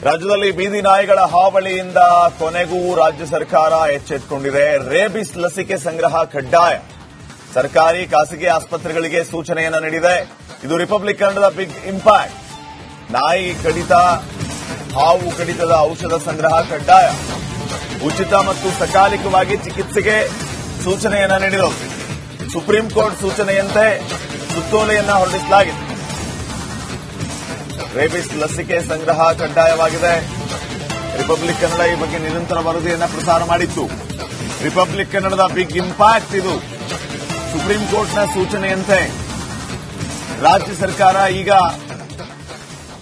ರಾಜ್ಯದಲ್ಲಿ ಬೀದಿ ನಾಯಿಗಳ ಹಾವಳಿಯಿಂದ ಕೊನೆಗೂ ರಾಜ್ಯ ಸರ್ಕಾರ ಎಚ್ಚೆತ್ತುಕೊಂಡಿದೆ. ರೇಬಿಸ್ ಲಸಿಕೆ ಸಂಗ್ರಹ ಕಡ್ಡಾಯ. ಸರ್ಕಾರಿ ಖಾಸಗಿ ಆಸ್ಪತ್ರೆಗಳಿಗೆ ಸೂಚನೆಯನ್ನ ನೀಡಿದೆ. ಇದು ರಿಪಬ್ಲಿಕ್ ಕನ್ನಡದ ಬಿಗ್ ಇಂಪ್ಯಾಕ್ಟ್. ನಾಯಿ ಕಡಿತ, ಹಾವು ಕಡಿತದ ಔಷಧ ಸಂಗ್ರಹ ಕಡ್ಡಾಯ. ಉಚಿತ ಮತ್ತು ಸಕಾಲಿಕವಾಗಿ ಚಿಕಿತ್ಸೆಗೆ ಸೂಚನೆಯನ್ನ ನೀಡಿರೋದು. ಸುಪ್ರೀಂ ಕೋರ್ಟ್ ಸೂಚನೆಯಂತೆ ಸುತ್ತೋಲೆಯನ್ನ ಹೊರಡಿಸಲಾಗಿದೆ. ರೇಬಿಸ್ ಲಸಿಕೆ ಸಂಗ್ರಹ ಕಡ್ಡಾಯವಾಗಿದೆ. ರಿಪಬ್ಲಿಕ್ ಕನ್ನಡ ಈ ಬಗ್ಗೆ ನಿರಂತರ ವರದಿಯನ್ನ ಪ್ರಸಾರ ಮಾಡಿತ್ತು. ರಿಪಬ್ಲಿಕ್ ಕನ್ನಡದ ಬಿಗ್ ಇಂಪ್ಯಾಕ್ಟ್ ಇದು. ಸುಪ್ರೀಂ ಕೋರ್ಟ್ನ ಸೂಚನೆಯಂತೆ ರಾಜ್ಯ ಸರ್ಕಾರ ಈಗ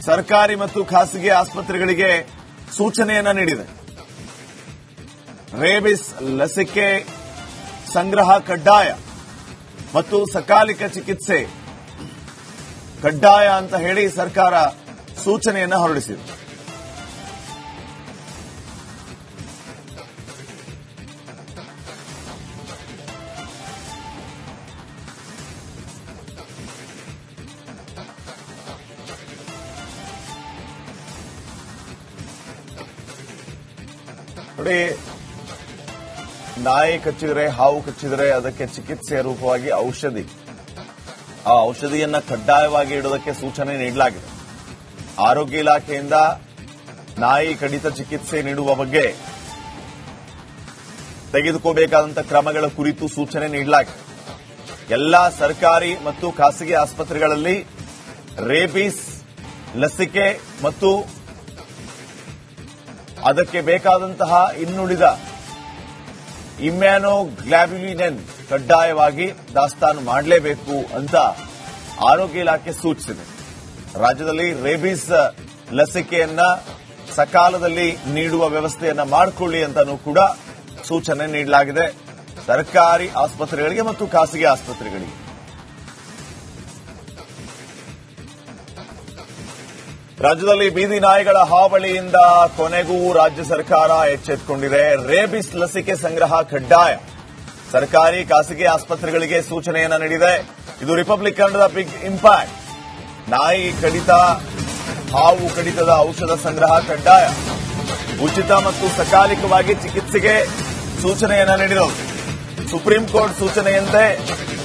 ಸರ್ಕಾರಿ ಮತ್ತು ಖಾಸಗಿ ಆಸ್ಪತ್ರೆಗಳಿಗೆ ಸೂಚನೆಯನ್ನ ನೀಡಿದೆ. ರೇಬಿಸ್ ಲಸಿಕೆ ಸಂಗ್ರಹ ಕಡ್ಡಾಯ ಮತ್ತು ಸಕಾಲಿಕ ಚಿಕಿತ್ಸೆ ಕಡ್ಡಾಯ ಅಂತ ಹೇಳಿ ಸರ್ಕಾರ ಸೂಚನೆಯನ್ನ ಹೊರಡಿಸಿದೆ. ನೋಡಿ, ನಾಯಿ ಕಚ್ಚಿದ್ರೆ, ಹಾವು ಕಚ್ಚಿದ್ರೆ ಅದಕ್ಕೆ ಚಿಕಿತ್ಸೆಯ ರೂಪವಾಗಿ ಔಷಧಿ, ಆ ಔಷಧಿಯನ್ನ ಕಡ್ಡಾಯವಾಗಿ ಇಡೋದಕ್ಕೆ ಸೂಚನೆ ನೀಡಲಾಗಿದೆ. ಆರೋಗ್ಯ ಇಲಾಖೆಯಿಂದ ನಾಯಿ ಕಡಿತ ಚಿಕಿತ್ಸೆ ನೀಡುವ ಬಗ್ಗೆ ತೆಗೆದುಕೋಬೇಕಾದಂತಹ ಕ್ರಮಗಳ ಕುರಿತು ಸೂಚನೆ ನೀಡಲಾಗಿದೆ. ಎಲ್ಲಾ ಸರ್ಕಾರಿ ಮತ್ತು ಖಾಸಗಿ ಆಸ್ಪತ್ರೆಗಳಲ್ಲಿ ರೇಬಿಸ್ ಲಸಿಕೆ ಮತ್ತು ಅದಕ್ಕೆ ಬೇಕಾದಂತಹ ಇನ್ನುಳಿದ ಇಮ್ಯಾನೋಗ್ಲಾಬ್ಯುಲಿನ್ ಕಡ್ಡಾಯವಾಗಿ ದಾಸ್ತಾನು ಮಾಡಲೇಬೇಕು ಅಂತ ಆರೋಗ್ಯ ಇಲಾಖೆ ಸೂಚಿಸಿದೆ. ರಾಜ್ಯದಲ್ಲಿ ರೇಬಿಸ್ ಲಸಿಕೆಯನ್ನ ಸಕಾಲದಲ್ಲಿ ನೀಡುವ ವ್ಯವಸ್ಥೆಯನ್ನ ಮಾಡಿಕೊಳ್ಳಿ ಅಂತಾನೂ ಕೂಡ ಸೂಚನೆ ನೀಡಲಾಗಿದೆ ಸರ್ಕಾರಿ ಆಸ್ಪತ್ರೆಗಳಿಗೆ ಮತ್ತು ಖಾಸಗಿ ಆಸ್ಪತ್ರೆಗಳಿಗೆ. ರಾಜ್ಯದಲ್ಲಿ ಬೀದಿ ನಾಯಿಗಳ ಹಾವಳಿಯಿಂದ ಕೊನೆಗೂ ರಾಜ್ಯ ಸರ್ಕಾರ ಎಚ್ಚೆತ್ತುಕೊಂಡಿದೆ. ರೇಬಿಸ್ ಲಸಿಕೆ ಸಂಗ್ರಹ ಕಡ್ಡಾಯ. ಸರ್ಕಾರಿ ಖಾಸಗಿ ಆಸ್ಪತ್ರೆಗಳಿಗೆ ಸೂಚನೆಯನ್ನ ನೀಡಿದೆ. ಇದು ರಿಪಬ್ಲಿಕ್ ಕನ್ನಡದ ಬಿಗ್ ಇಂಪ್ಯಾಕ್ಟ್. ನಾಯಿ ಕಡಿತ, ಹಾವು ಕಡಿತದ ಔಷಧ ಸಂಗ್ರಹ ಕಡ್ಡಾಯ. ಉಚಿತ ಮತ್ತು ಸಕಾಲಿಕವಾಗಿ ಚಿಕಿತ್ಸೆಗೆ ಸೂಚನೆಯನ್ನ ನೀಡಿರೋದು. ಸುಪ್ರೀಂ ಕೋರ್ಟ್ ಸೂಚನೆಯಂತೆ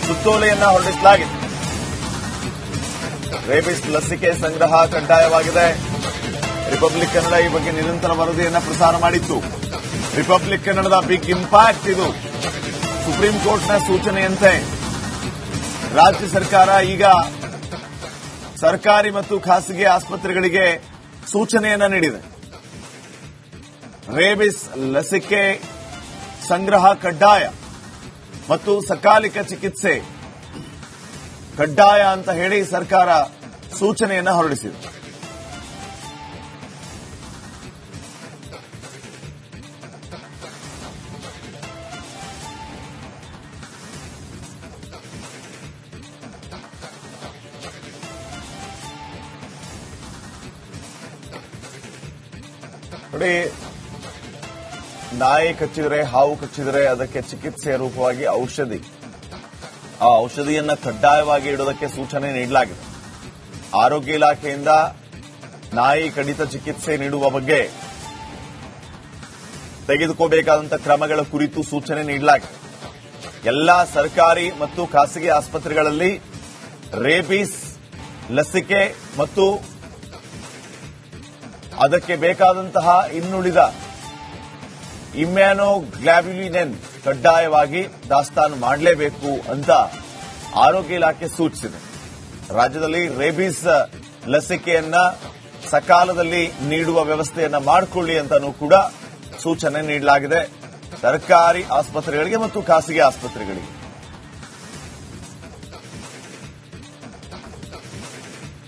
ಸುತ್ತೋಲೆಯನ್ನ ಹೊರಡಿಸಲಾಗಿದೆ. ರೇಬಿಸ್ ಲಸಿಕೆ ಸಂಗ್ರಹ ಕಡ್ಡಾಯವಾಗಿದೆ. ರಿಪಬ್ಲಿಕ್ ಕನ್ನಡ ಈ ಬಗ್ಗೆ ನಿರಂತರ ವರದಿಯನ್ನ ಪ್ರಸಾರ ಮಾಡಿತ್ತು. ರಿಪಬ್ಲಿಕ್ ಕನ್ನಡದ ಬಿಗ್ ಇಂಪ್ಯಾಕ್ಟ್ ಇದು. ಸುಪ್ರೀಂ ಕೋರ್ಟ್ನ ಸೂಚನೆಯಂತೆ ರಾಜ್ಯ ಸರ್ಕಾರ ಈಗ ಸರ್ಕಾರಿ ಮತ್ತು ಖಾಸಗಿ ಆಸ್ಪತ್ರೆಗಳಿಗೆ ಸೂಚನೆಯನ್ನ ನೀಡಿದೆ. ರೇಬಿಸ್ ಲಸಿಕೆ ಸಂಗ್ರಹ ಕಡ್ಡಾಯ ಮತ್ತು ಸಕಾಲಿಕ ಚಿಕಿತ್ಸೆ ಕಡ್ಡಾಯ ಅಂತ ಹೇಳಿ ಸರ್ಕಾರ ಸೂಚನೆಯನ್ನ ಹೊರಡಿಸಿದೆ. ನೋಡಿ, ನಾಯಿ ಕಚ್ಚಿದ್ರೆ, ಹಾವು ಕಚ್ಚಿದ್ರೆ ಅದಕ್ಕೆ ಚಿಕಿತ್ಸೆಯ ರೂಪವಾಗಿ ಔಷಧಿ, ಆ ಔಷಧಿಯನ್ನ ಕಡ್ಡಾಯವಾಗಿ ಇಡೋದಕ್ಕೆ ಸೂಚನೆ ನೀಡಲಾಗಿದೆ. ಆರೋಗ್ಯ ಇಲಾಖೆಯಿಂದ ನಾಯಿ ಕಡಿತ ಚಿಕಿತ್ಸೆ ನೀಡುವ ಬಗ್ಗೆ ತೆಗೆದುಕೋಬೇಕಾದಂತಹ ಕ್ರಮಗಳ ಕುರಿತು ಸೂಚನೆ ನೀಡಲಾಗಿದೆ. ಎಲ್ಲಾ ಸರ್ಕಾರಿ ಮತ್ತು ಖಾಸಗಿ ಆಸ್ಪತ್ರೆಗಳಲ್ಲಿ ರೇಬಿಸ್ ಲಸಿಕೆ ಮತ್ತು ಅದಕ್ಕೆ ಬೇಕಾದಂತಹ ಇನ್ನುಳಿದ ಇಮ್ಯಾನೋಗ್ಲಾಬ್ಯುಲಿನ್ ಕಡ್ಡಾಯವಾಗಿ ದಾಸ್ತಾನು ಮಾಡಲೇಬೇಕು ಅಂತ ಆರೋಗ್ಯ ಇಲಾಖೆ ಸೂಚಿಸಿದೆ. ರಾಜ್ಯದಲ್ಲಿ ರೇಬಿಸ್ ಲಸಿಕೆಯನ್ನ ಸಕಾಲದಲ್ಲಿ ನೀಡುವ ವ್ಯವಸ್ಥೆಯನ್ನ ಮಾಡಿಕೊಳ್ಳಿ ಅಂತಾನೂ ಕೂಡ ಸೂಚನೆ ನೀಡಲಾಗಿದೆ ಸರ್ಕಾರಿ ಆಸ್ಪತ್ರೆಗಳಿಗೆ ಮತ್ತು ಖಾಸಗಿ ಆಸ್ಪತ್ರೆಗಳಿಗೆ.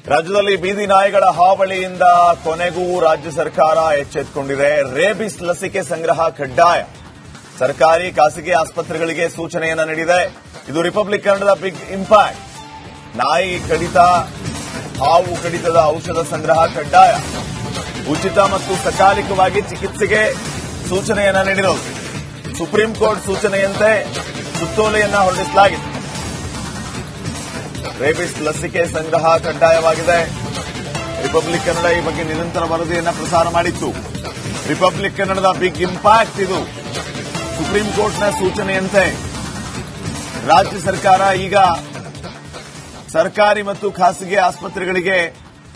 ರಾಜ್ಯದಲ್ಲಿ ಬೀದಿ ನಾಯಿಗಳ ಹಾವಳಿಯಿಂದ ಕೊನೆಗೂ ರಾಜ್ಯ ಸರ್ಕಾರ ಎಚ್ಚೆತ್ತುಕೊಂಡಿದೆ. ರೇಬಿಸ್ ಲಸಿಕೆ ಸಂಗ್ರಹ ಕಡ್ಡಾಯ. ಸರ್ಕಾರಿ ಖಾಸಗಿ ಆಸ್ಪತ್ರೆಗಳಿಗೆ ಸೂಚನೆಯನ್ನ ನೀಡಿದೆ. ಇದು ರಿಪಬ್ಲಿಕ್ ಕನ್ನಡದ ಬಿಗ್ ಇಂಪ್ಯಾಕ್ಟ್. ನಾಯಿ ಕಡಿತ, ಹಾವು ಕಡಿತದ ಔಷಧ ಸಂಗ್ರಹ ಕಡ್ಡಾಯ. ಉಚಿತ ಮತ್ತು ಸಕಾಲಿಕವಾಗಿ ಚಿಕಿತ್ಸೆಗೆ ಸೂಚನೆಯನ್ನ ನೀಡಿರೋದು. ಸುಪ್ರೀಂ ಕೋರ್ಟ್ ಸೂಚನೆಯಂತೆ ಸುತ್ತೋಲೆಯನ್ನ ಹೊರಡಿಸಲಾಗಿದೆ. ರೇಬಿಸ್ ಲಸಿಕೆ ಸಂಗ್ರಹ ಕಡ್ಡಾಯವಾಗಿದೆ. ರಿಪಬ್ಲಿಕ್ ಕನ್ನಡ ಈ ಬಗ್ಗೆ ನಿರಂತರ ವರದಿಯನ್ನ ಪ್ರಸಾರ ಮಾಡಿತ್ತು. ರಿಪಬ್ಲಿಕ್ ಕನ್ನಡದ ಬಿಗ್ ಇಂಪ್ಯಾಕ್ಟ್ ಇದು. ಸುಪ್ರೀಂ ಕೋರ್ಟ್ನ ಸೂಚನೆಯಂತೆ ರಾಜ್ಯ ಸರ್ಕಾರ ಈಗ ಸರ್ಕಾರಿ ಮತ್ತು ಖಾಸಗಿ ಆಸ್ಪತ್ರೆಗಳಿಗೆ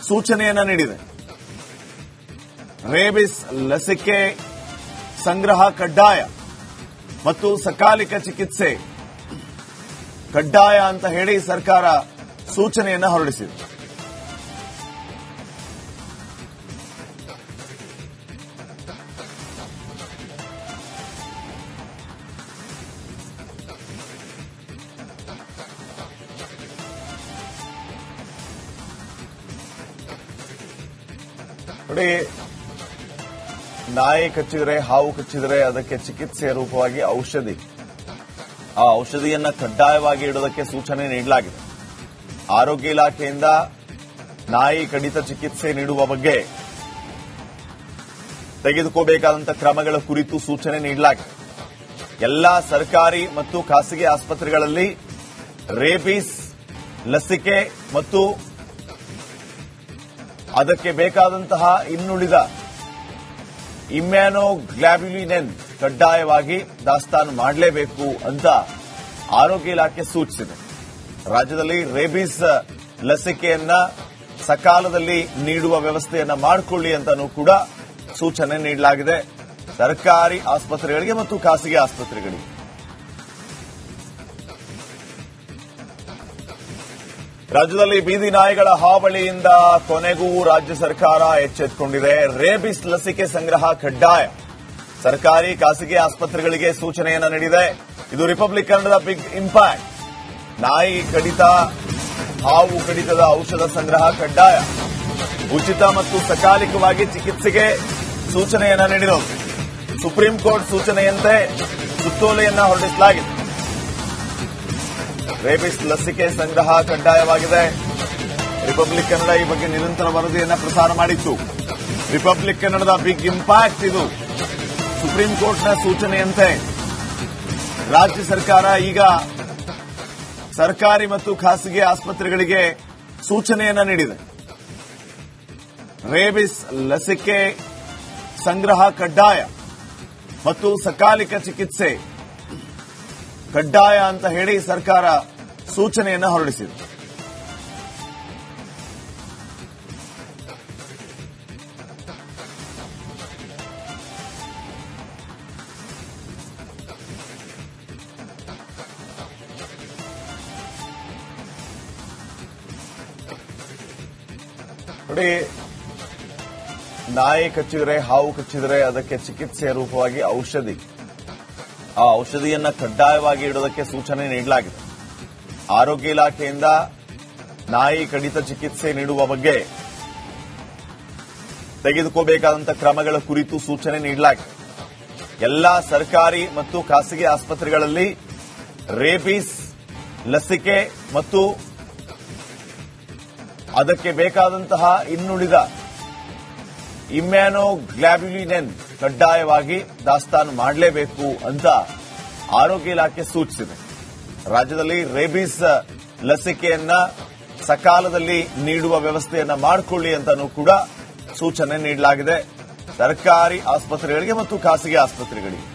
ಸೂಚನೆಯನ್ನ ನೀಡಿದೆ. ರೇಬಿಸ್ ಲಸಿಕೆ ಸಂಗ್ರಹ ಕಡ್ಡಾಯ ಮತ್ತು ಸಕಾಲಿಕ ಚಿಕಿತ್ಸೆ ಕಡ್ಡಾಯ ಅಂತ ಹೇಳಿ ಸರ್ಕಾರ ಸೂಚನೆಯನ್ನ ಹೊರಡಿಸಿದೆ. ನೋಡಿ, ನಾಯಿ ಕಚ್ಚಿದ್ರೆ, ಹಾವು ಕಚ್ಚಿದ್ರೆ ಅದಕ್ಕೆ ಚಿಕಿತ್ಸೆಯ ರೂಪವಾಗಿ ಔಷಧಿ, ಆ ಔಷಧಿಯನ್ನ ಕಡ್ಡಾಯವಾಗಿ ಇಡೋದಕ್ಕೆ ಸೂಚನೆ ನೀಡಲಾಗಿದೆ. ಆರೋಗ್ಯ ಇಲಾಖೆಯಿಂದ ನಾಯಿ ಕಡಿತ ಚಿಕಿತ್ಸೆ ನೀಡುವ ಬಗ್ಗೆ ತೆಗೆದುಕೋಬೇಕಾದಂತಹ ಕ್ರಮಗಳ ಕುರಿತು ಸೂಚನೆ ನೀಡಲಾಗಿದೆ. ಎಲ್ಲಾ ಸರ್ಕಾರಿ ಮತ್ತು ಖಾಸಗಿ ಆಸ್ಪತ್ರೆಗಳಲ್ಲಿ ರೇಬಿಸ್ ಲಸಿಕೆ ಮತ್ತು ಅದಕ್ಕೆ ಬೇಕಾದಂತಹ ಇನ್ನುಳಿದ ಇಮ್ಯಾನೋಗ್ಲಾಬ್ಯುಲಿನ್ ಕಡ್ಡಾಯವಾಗಿ ದಾಸ್ತಾನು ಮಾಡಲೇಬೇಕು ಅಂತ ಆರೋಗ್ಯ ಇಲಾಖೆ ಸೂಚಿಸಿದೆ. ರಾಜ್ಯದಲ್ಲಿ ರೇಬಿಸ್ ಲಸಿಕೆಯನ್ನ ಸಕಾಲದಲ್ಲಿ ನೀಡುವ ವ್ಯವಸ್ಥೆಯನ್ನ ಮಾಡಿಕೊಳ್ಳಿ ಅಂತಾನೂ ಕೂಡ ಸೂಚನೆ ನೀಡಲಾಗಿದೆ ಸರ್ಕಾರಿ ಆಸ್ಪತ್ರೆಗಳಿಗೆ ಮತ್ತು ಖಾಸಗಿ ಆಸ್ಪತ್ರೆಗಳಿಗೆ. ರಾಜ್ಯದಲ್ಲಿ ಬೀದಿ ನಾಯಿಗಳ ಹಾವಳಿಯಿಂದ ಕೊನೆಗೂ ರಾಜ್ಯ ಸರ್ಕಾರ ಎಚ್ಚೆತ್ತುಕೊಂಡಿದೆ. ರೇಬಿಸ್ ಲಸಿಕೆ ಸಂಗ್ರಹ ಕಡ್ಡಾಯ, ಸರ್ಕಾರಿ ಖಾಸಗಿ ಆಸ್ಪತ್ರೆಗಳಿಗೆ ಸೂಚನೆಯನ್ನ ನೀಡಿದೆ. ಇದು ರಿಪಬ್ಲಿಕ್ ಕನ್ನಡದ ಬಿಗ್ ಇಂಪ್ಯಾಕ್ಟ್. ನಾಯಿ ಕಡಿತ, ಹಾವು ಕಡಿತದ ಔಷಧ ಸಂಗ್ರಹ ಕಡ್ಡಾಯ, ಉಚಿತ ಮತ್ತು ಸಕಾಲಿಕವಾಗಿ ಚಿಕಿತ್ಸೆಗೆ ಸೂಚನೆಯನ್ನ ನೀಡಿರೋದು. ಸುಪ್ರೀಂ ಕೋರ್ಟ್ ಸೂಚನೆಯಂತೆ ಸುತ್ತೋಲೆಯನ್ನ ಹೊರಡಿಸಲಾಗಿದೆ. ರೇಬಿಸ್ ಲಸಿಕೆ ಸಂಗ್ರಹ ಕಡ್ಡಾಯವಾಗಿದೆ. ರಿಪಬ್ಲಿಕ್ ಕನ್ನಡ ಈ ಬಗ್ಗೆ ನಿರಂತರ ವರದಿಯನ್ನ ಪ್ರಸಾರ ಮಾಡಿತ್ತು. ರಿಪಬ್ಲಿಕ್ ಕನ್ನಡದ ಬಿಗ್ ಇಂಪ್ಯಾಕ್ಟ್ ಇದು. ಸುಪ್ರೀಂ ಕೋರ್ಟ್ನ ಸೂಚನೆಯಂತೆ ರಾಜ್ಯ ಸರ್ಕಾರ ಈಗ ಸರ್ಕಾರಿ ಮತ್ತು ಖಾಸಗಿ ಆಸ್ಪತ್ರೆಗಳಿಗೆ ಸೂಚನೆಯನ್ನ ನೀಡಿದೆ. ರೇಬಿಸ್ ಲಸಿಕೆ ಸಂಗ್ರಹ ಕಡ್ಡಾಯ ಮತ್ತು ಸಕಾಲಿಕ ಚಿಕಿತ್ಸೆ ಕಡ್ಡಾಯ ಅಂತ ಹೇಳಿ ಸರ್ಕಾರ ಸೂಚನೆಯನ್ನ ಹೊರಡಿಸಿದೆ. ನೋಡಿ, ನಾಯಿ ಕಚ್ಚಿದ್ರೆ, ಹಾವು ಕಚ್ಚಿದ್ರೆ ಅದಕ್ಕೆ ಚಿಕಿತ್ಸೆಯ ರೂಪವಾಗಿ ಔಷಧಿ, ಆ ಔಷಧಿಯನ್ನ ಕಡ್ಡಾಯವಾಗಿ ಇಡೋದಕ್ಕೆ ಸೂಚನೆ ನೀಡಲಾಗಿದೆ. ಆರೋಗ್ಯ ಇಲಾಖೆಯಿಂದ ನಾಯಿ ಕಡಿತ ಚಿಕಿತ್ಸೆ ನೀಡುವ ಬಗ್ಗೆ ತೆಗೆದುಕೋಬೇಕಾದಂತಹ ಕ್ರಮಗಳ ಕುರಿತು ಸೂಚನೆ ನೀಡಲಾಗಿದೆ. ಎಲ್ಲಾ ಸರ್ಕಾರಿ ಮತ್ತು ಖಾಸಗಿ ಆಸ್ಪತ್ರೆಗಳಲ್ಲಿ ರೇಬಿಸ್ ಲಸಿಕೆ ಮತ್ತು ಅದಕ್ಕೆ ಬೇಕಾದಂತಹ ಇನ್ನುಳಿದ ಇಮ್ಯಾನೋಗ್ಲಾಬ್ಯುಲಿನ್ ಕಡ್ಡಾಯವಾಗಿ ದಾಸ್ತಾನು ಮಾಡಲೇಬೇಕು ಅಂತ ಆರೋಗ್ಯ ಇಲಾಖೆ ಸೂಚಿಸಿದೆ. ರಾಜ್ಯದಲ್ಲಿ ರೇಬಿಸ್ ಲಸಿಕೆಯನ್ನ ಸಕಾಲದಲ್ಲಿ ನೀಡುವ ವ್ಯವಸ್ಥೆಯನ್ನ ಮಾಡಿಕೊಳ್ಳಿ ಅಂತಾನೂ ಕೂಡ ಸೂಚನೆ ನೀಡಲಾಗಿದೆ ಸರ್ಕಾರಿ ಆಸ್ಪತ್ರೆಗಳಿಗೆ ಮತ್ತು ಖಾಸಗಿ ಆಸ್ಪತ್ರೆಗಳಿಗೆ.